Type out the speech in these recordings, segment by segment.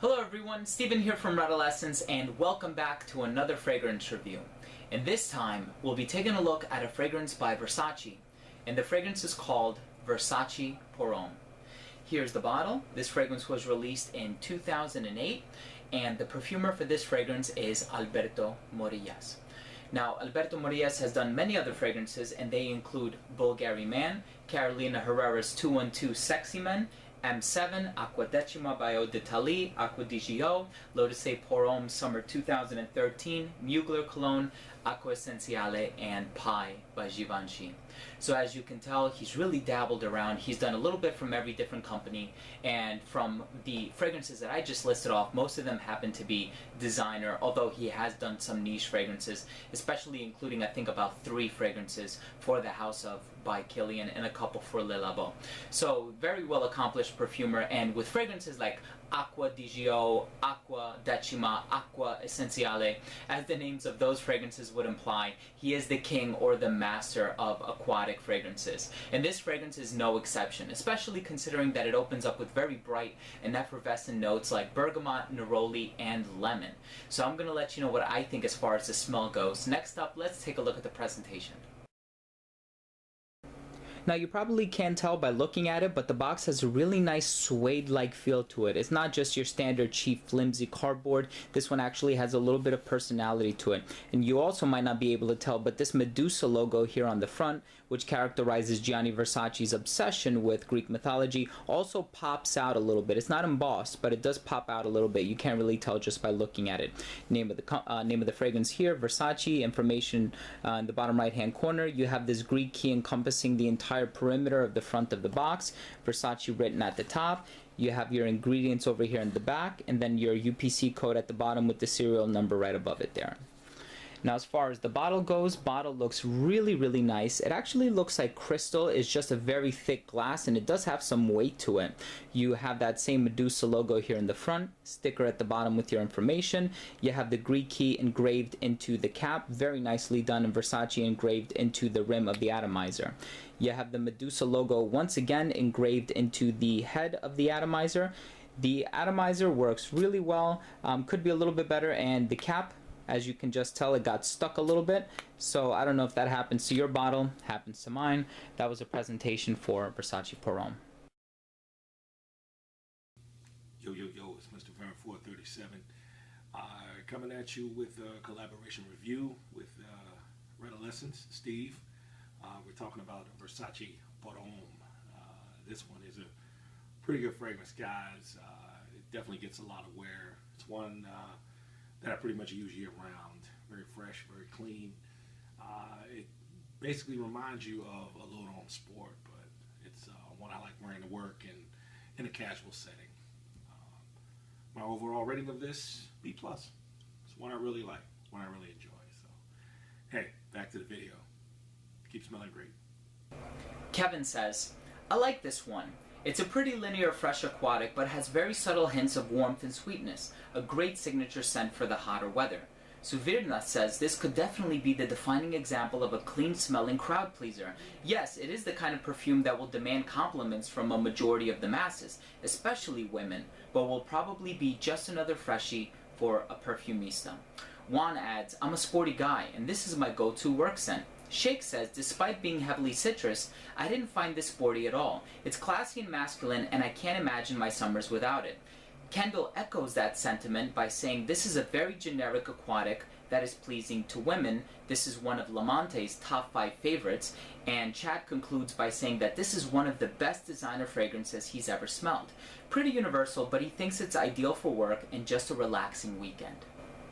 Hello everyone, Steven here from Redolescence, and welcome back to another fragrance review. And this time, we'll be taking a look at a fragrance by Versace, and the fragrance is called Versace pour Homme. Here's the bottle. This fragrance was released in 2008, and the perfumer for this fragrance is Alberto Morillas. Now, Alberto Morillas has done many other fragrances, and they include Bulgari Man, Carolina Herrera's 212 Sexy Men, M7, Acqua Decima by Eau d'Italie, Acqua di Gio, Lotus pour Homme Summer 2013, Mugler Cologne, Acqua Essenziale, and Pai by Givenchy. So as you can tell, he's really dabbled around. He's done a little bit from every different company, and from the fragrances that I just listed off, most of them happen to be designer, although he has done some niche fragrances, especially including I think about 3 fragrances for the House of by Kilian and a couple for Le Labo. So very well accomplished perfumer, and with fragrances like Acqua di Gio, Acqua Decima, Acqua Essenziale, as the names of those fragrances would imply, he is the king or the master of aquatic fragrances. And this fragrance is no exception, especially considering that it opens up with very bright and effervescent notes like bergamot, neroli, and lemon. So I'm going to let you know what I think as far as the smell goes. Next up, let's take a look at the presentation. Now you probably can't tell by looking at it, but the box has a really nice suede-like feel to it. It's not just your standard cheap flimsy cardboard. This one actually has a little bit of personality to it. And you also might not be able to tell, but this Medusa logo here on the front, which characterizes Gianni Versace's obsession with Greek mythology, also pops out a little bit. It's not embossed, but it does pop out a little bit. You can't really tell just by looking at it. Name of the fragrance here, Versace. Information in the bottom right-hand corner. You have this Greek key encompassing the entire perimeter of the front of the box, Versace written at the top. You have your ingredients over here in the back, and then your UPC code at the bottom with the serial number right above it there. Now as far as the bottle goes, bottle looks really nice. It actually looks like crystal. It's just a very thick glass, and it does have some weight to it. You have that same Medusa logo here in the front, sticker at the bottom with your information. You have the Greek key engraved into the cap, very nicely done, and Versace engraved into the rim of the atomizer. You have the Medusa logo once again engraved into the head of the atomizer. The atomizer works really well, could be a little bit better, and the cap, as you can just tell, it got stuck a little bit. So I don't know if that happens to your bottle, happens to mine. That was a presentation for Versace pour Homme. Yo, it's Mr. Vernon 437 coming at you with a collaboration review with Redolescence, Steve. We're talking about Versace pour Homme. This one is a pretty good fragrance, guys. It definitely gets a lot of wear. It's one that I pretty much use year round. Very fresh, very clean. It basically reminds you of a little Homme Sport, but it's one I like wearing to work and in a casual setting. My overall rating of this, B+. It's one I really like, one I really enjoy. So, hey, back to the video. Keep smelling great. Kevin says, I like this one. It's a pretty linear fresh aquatic, but has very subtle hints of warmth and sweetness, a great signature scent for the hotter weather. Suvirna says this could definitely be the defining example of a clean-smelling crowd pleaser. Yes, it is the kind of perfume that will demand compliments from a majority of the masses, especially women, but will probably be just another freshie for a perfumista. Juan adds, I'm a sporty guy, and this is my go-to work scent. Shake says, despite being heavily citrus, I didn't find this sporty at all. It's classy and masculine, and I can't imagine my summers without it. Kendall echoes that sentiment by saying this is a very generic aquatic that is pleasing to women. This is one of Lamonte's top 5 favorites, and Chad concludes by saying that this is one of the best designer fragrances he's ever smelled. Pretty universal, but he thinks it's ideal for work and just a relaxing weekend.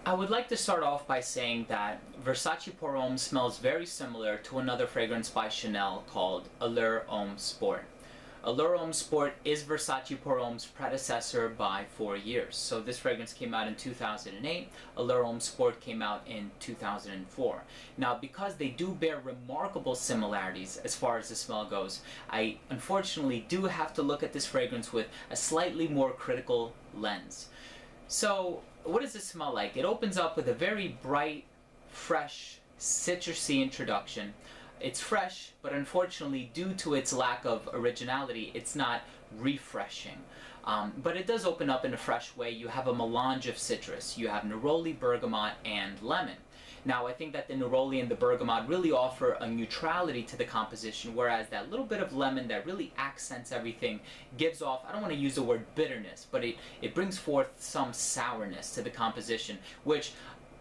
I would like to start off by saying that Versace pour Homme smells very similar to another fragrance by Chanel called Allure Homme Sport. Allure Homme Sport is Versace pour Homme's predecessor by 4 years. So this fragrance came out in 2008, Allure Homme Sport came out in 2004. Now because they do bear remarkable similarities as far as the smell goes, I unfortunately do have to look at this fragrance with a slightly more critical lens. So what does this smell like? It opens up with a very bright, fresh, citrusy introduction. It's fresh, but unfortunately, due to its lack of originality, it's not refreshing. but it does open up in a fresh way. You have a melange of citrus. You have neroli, bergamot, and lemon. Now, I think that the neroli and the bergamot really offer a neutrality to the composition, whereas that little bit of lemon that really accents everything gives off, I don't want to use the word bitterness, but it brings forth some sourness to the composition, which,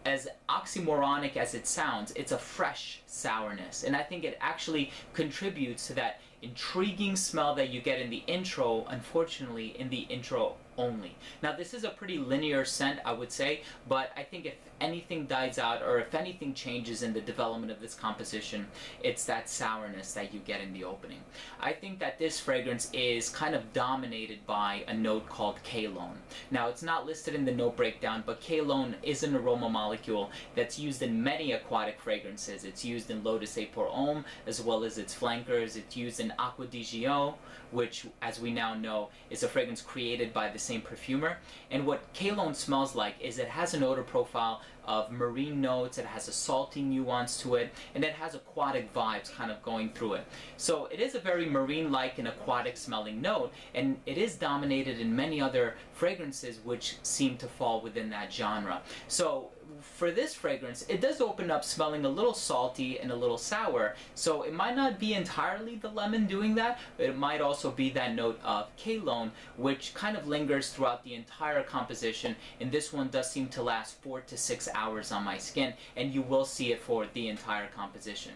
as oxymoronic as it sounds, it's a fresh sourness. And I think it actually contributes to that intriguing smell that you get in the intro, unfortunately, in the intro only. Now, this is a pretty linear scent, I would say, but I think if anything dies out or if anything changes in the development of this composition, it's that sourness that you get in the opening. I think that this fragrance is kind of dominated by a note called Cologne. Now, it's not listed in the note breakdown, but Cologne is an aroma molecule that's used in many aquatic fragrances. It's used in L'Eau de pour Homme, as well as its flankers. It's used in Acqua di Gio, which, as we now know, is a fragrance created by the same perfumer. And what Cologne smells like is it has an odor profile of marine notes, it has a salty nuance to it, and it has aquatic vibes kind of going through it. So it is a very marine-like and aquatic smelling note, and it is dominated in many other fragrances which seem to fall within that genre. So for this fragrance, it does open up smelling a little salty and a little sour, so it might not be entirely the lemon doing that, but it might also be that note of Cologne, which kind of lingers throughout the entire composition, and this one does seem to last 4 to 6 hours on my skin, and you will see it for the entire composition.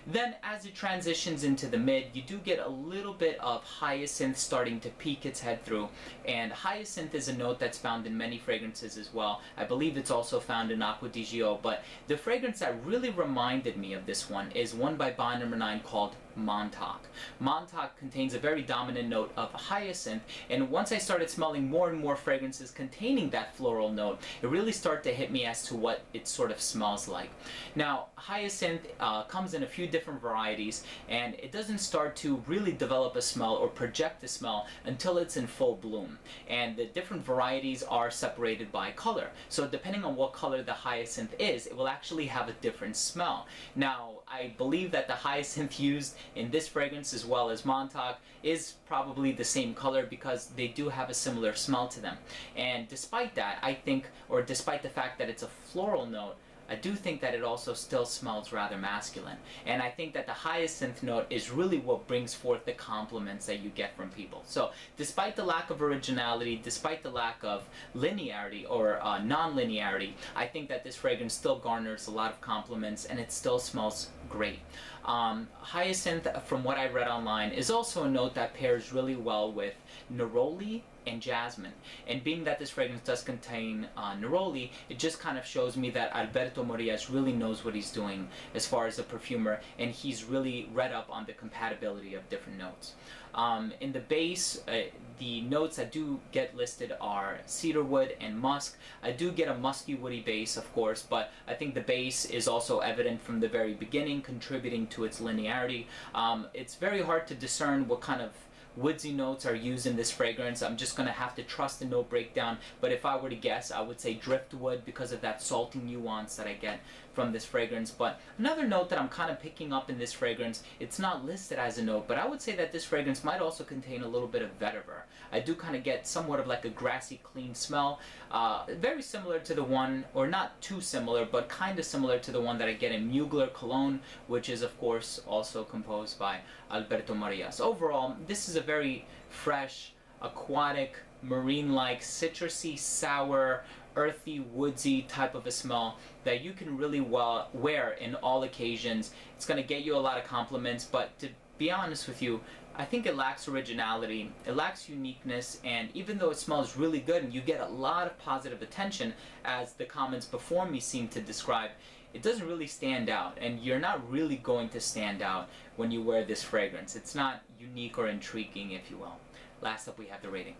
Then, as it transitions into the mid, you do get a little bit of hyacinth starting to peek its head through, and hyacinth is a note that's found in many fragrances as well. I believe it's also found in Acqua di Gio, but the fragrance that really reminded me of this one is one by Bond No. 9 called Montauk. Montauk contains a very dominant note of hyacinth, and once I started smelling more and more fragrances containing that floral note, it really started to hit me as to what it sort of smells like. Now, hyacinth comes in a few different varieties, and it doesn't start to really develop a smell or project a smell until it's in full bloom. And the different varieties are separated by color. So depending on what color the hyacinth is, it will actually have a different smell. Now, I believe that the hyacinth used in this fragrance, as well as Montauk, is probably the same color because they do have a similar smell to them. And despite that, I think, or despite the fact that it's a floral note, I do think that it also still smells rather masculine. And I think that the hyacinth note is really what brings forth the compliments that you get from people. So despite the lack of originality, despite the lack of linearity or non-linearity, I think that this fragrance still garners a lot of compliments and it still smells great. Hyacinth, from what I read online, is also a note that pairs really well with neroli and jasmine. And being that this fragrance does contain neroli, it just kind of shows me that Alberto Morillas really knows what he's doing as far as a perfumer, and he's really read up on the compatibility of different notes. In the base, the notes that do get listed are cedarwood and musk. I do get a musky woody base, of course, but I think the base is also evident from the very beginning, contributing to its linearity. It's very hard to discern what kind of woodsy notes are used in this fragrance. I'm just going to have to trust the note breakdown, but if I were to guess, I would say driftwood because of that salty nuance that I get from this fragrance. But another note that I'm kind of picking up in this fragrance, it's not listed as a note, but I would say that this fragrance might also contain a little bit of vetiver. I do kind of get somewhat of like a grassy, clean smell, very similar to the one, or not too similar, but kind of similar to the one that I get in Mugler Cologne, which is of course also composed by Alberto Morillas. Overall, this is a very fresh, aquatic, marine-like, citrusy, sour, earthy, woodsy type of a smell that you can really well wear in all occasions. It's going to get you a lot of compliments, but to be honest with you, I think it lacks originality, it lacks uniqueness, and even though it smells really good and you get a lot of positive attention, as the comments before me seem to describe, it doesn't really stand out, and you're not really going to stand out when you wear this fragrance. It's not unique or intriguing, if you will. Last up, we have the rating.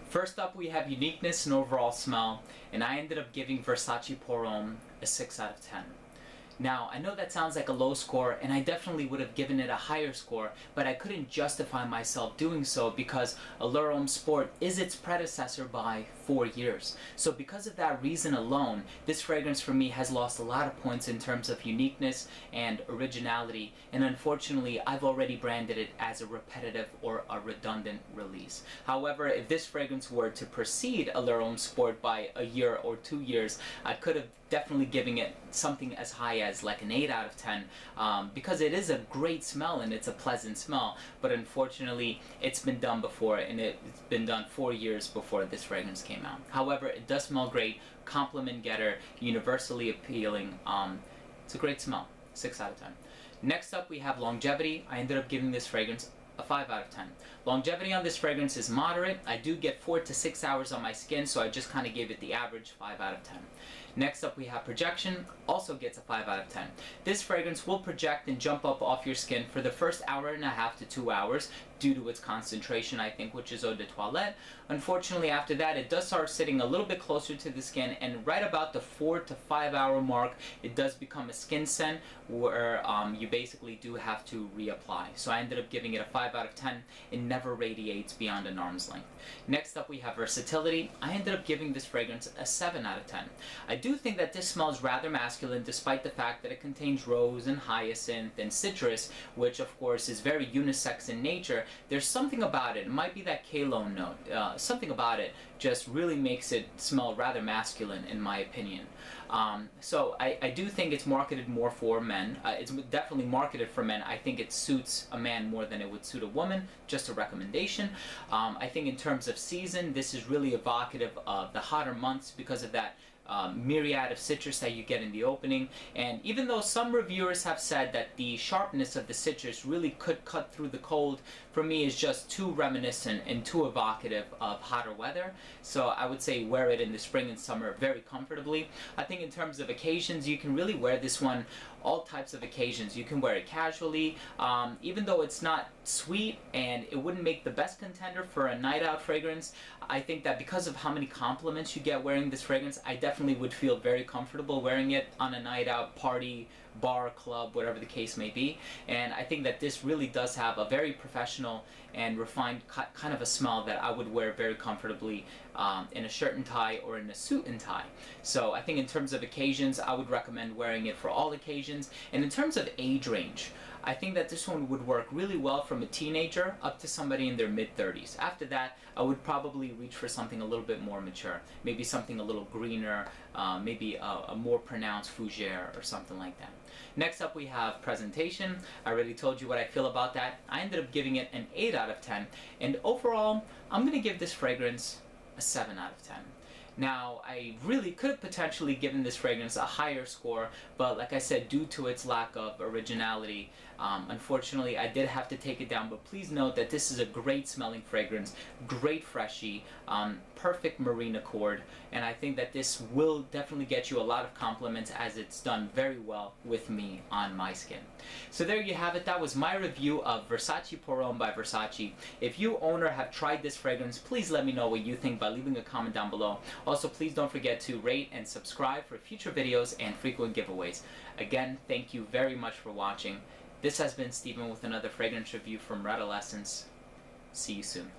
First up, we have uniqueness and overall smell, and I ended up giving Versace pour Homme a 6 out of 10. Now, I know that sounds like a low score, and I definitely would have given it a higher score, but I couldn't justify myself doing so because Allure Homme Sport is its predecessor by 4 years. So because of that reason alone, this fragrance for me has lost a lot of points in terms of uniqueness and originality, and unfortunately, I've already branded it as a repetitive or a redundant release. However, if this fragrance were to precede Allure Homme Sport by a year or 2 years, I could have definitely giving it something as high as like an 8 out of 10 because it is a great smell and it's a pleasant smell, but unfortunately it's been done before, and it's been done 4 years before this fragrance came out. However, it does smell great, compliment getter, universally appealing. It's a great smell. 6 out of 10. Next up we have longevity. I ended up giving this fragrance a 5 out of 10. Longevity on this fragrance is moderate. I do get 4 to 6 hours on my skin, so I just kind of gave it the average 5 out of 10. Next up we have projection, also gets a 5 out of 10. This fragrance will project and jump up off your skin for the first hour and a half to 2 hours due to its concentration, I think, which is eau de toilette. Unfortunately, after that, it does start sitting a little bit closer to the skin, and right about the 4 to 5 hour mark, it does become a skin scent where you basically do have to reapply. So I ended up giving it a 5 out of 10. It never radiates beyond an arm's length. Next up we have versatility. I ended up giving this fragrance a 7 out of 10. I do think that this smells rather masculine despite the fact that it contains rose and hyacinth and citrus, which of course is very unisex in nature. There's something about it might be that Cologne note, something about it just really makes it smell rather masculine in my opinion. So I do think it's marketed more for men. It's definitely marketed for men. I think it suits a man more than it would suit a woman, just a recommendation. I think in terms of season, this is really evocative of the hotter months because of that myriad of citrus that you get in the opening. And even though some reviewers have said that the sharpness of the citrus really could cut through the cold, for me is just too reminiscent and too evocative of hotter weather. So I would say wear it in the spring and summer very comfortably. I think in terms of occasions, you can really wear this one all types of occasions. You can wear it casually, even though it's not sweet and it wouldn't make the best contender for a night out fragrance. I think that because of how many compliments you get wearing this fragrance, I definitely would feel very comfortable wearing it on a night out, party, bar, club, whatever the case may be. And I think that this really does have a very professional and refined kind of a smell that I would wear very comfortably in a shirt and tie or in a suit and tie. So I think in terms of occasions, I would recommend wearing it for all occasions. And in terms of age range, I think that this one would work really well from a teenager up to somebody in their mid-30s. After that, I would probably reach for something a little bit more mature. Maybe something a little greener, maybe a more pronounced fougere or something like that. Next up we have presentation. I already told you what I feel about that. I ended up giving it an 8 out of 10. And overall, I'm going to give this fragrance a 7 out of 10. Now, I really could have potentially given this fragrance a higher score, but like I said, due to its lack of originality, unfortunately I did have to take it down. But please note that this is a great smelling fragrance, great freshie, perfect marine accord, and I think that this will definitely get you a lot of compliments as it's done very well with me on my skin. So there you have it. That was my review of Versace Pour Homme by Versace. If you own or have tried this fragrance, please let me know what you think by leaving a comment down below. Also, please don't forget to rate and subscribe for future videos and frequent giveaways. Again, thank you very much for watching. This has been Steven with another fragrance review from Redolessence. See you soon.